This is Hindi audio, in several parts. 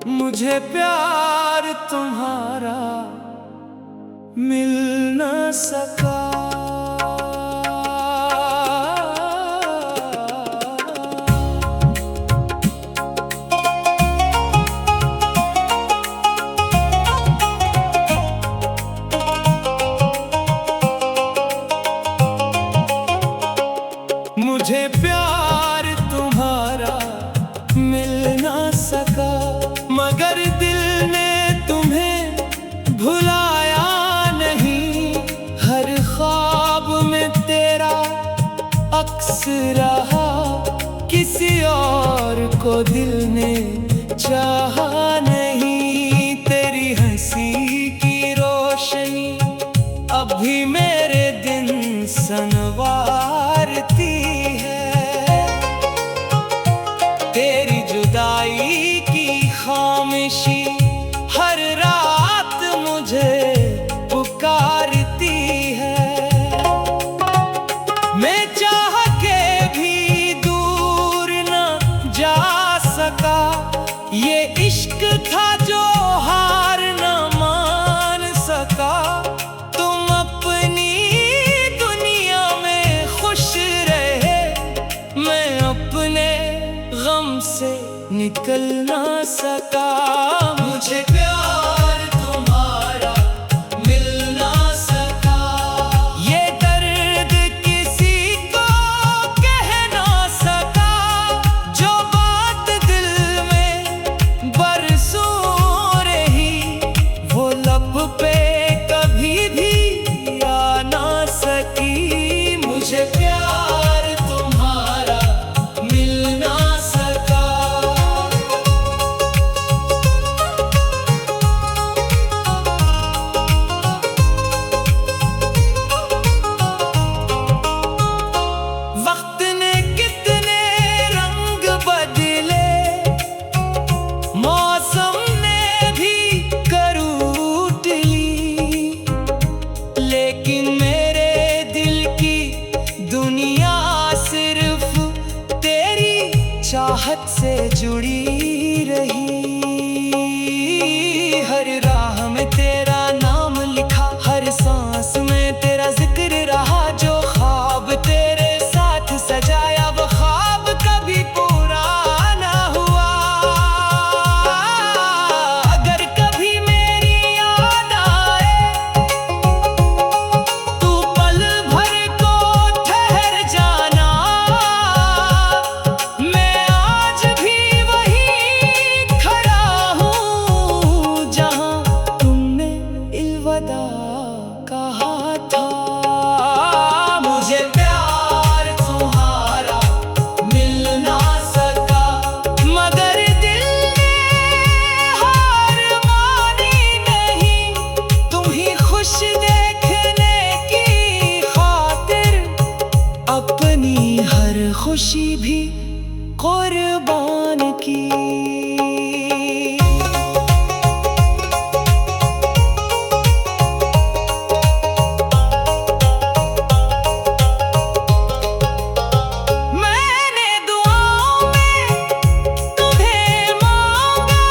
मुझे प्यार तुम्हारा मिल न सका। मुझे प्यार तुम्हारा मिल न सका, मगर दिल ने तुम्हें भुलाया नहीं। हर ख्वाब में तेरा अक्स रहा, किसी और को दिल ने चाहा नहीं। तेरी हंसी की रोशनी अभी मेरे दिन संवारती है। तेरी जुदाई की खामोशी हर रात मुझे पुकारती है। मैं चाह के भी दूर न जा सका। ये इश्क था जो हार न मान सका। तुम अपनी दुनिया में खुश रहे, मैं अपने गम से निकल ना सका। मुझे प्यार तुम्हारा मिल ना सका। ये दर्द किसी को कह ना सका, जो बात दिल में बरसों रही, वो लब पे कभी भी आ ना सकी। मुझे प्यार तुम्हारा मिल ना सका। वक्त ने कितने रंग बदले, मौसम ने भी करवट ली, लेकिन मेरे दिल की दुनिया सिर्फ तेरी चाहत से जुड़ी रही। हर राह में तेरा नाम लिखा, हर सांस में तेरा जिक्र रहा। जो ख्वाब तेरे साथ सजाया, वो ख्वाब कभी पूरा ना हुआ। अगर कभी मेरी याद आए, तू पल भर को ठहर जाना। मैं आज भी वही खड़ा हूँ, जहाँ तुमने अलविदा कहा था। मुझे प्यार तुम्हारा मिल ना सका, मगर दिल ने हार मानी नहीं। तुम ही खुश देखने की खातिर अपनी हर खुशी भी कुर्बान की। मैंने दुआओं में तुम्हें मांगा,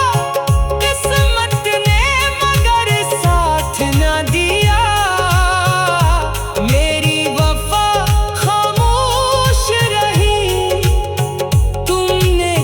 किस्मत ने मगर साथ न दिया। मेरी वफा खामोश रही, तुमने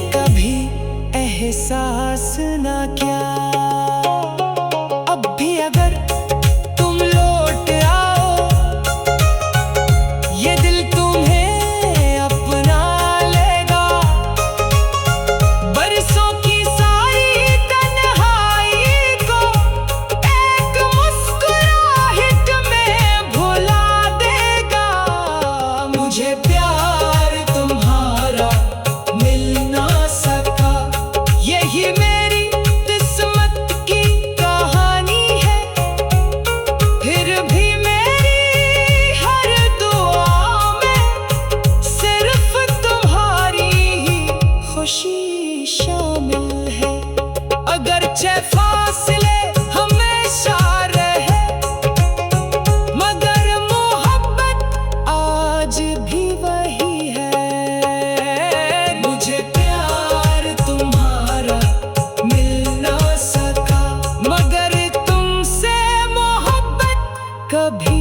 आज भी वही है। मुझे प्यार तुम्हारा मिल ना सका, मगर तुमसे मोहब्बत कभी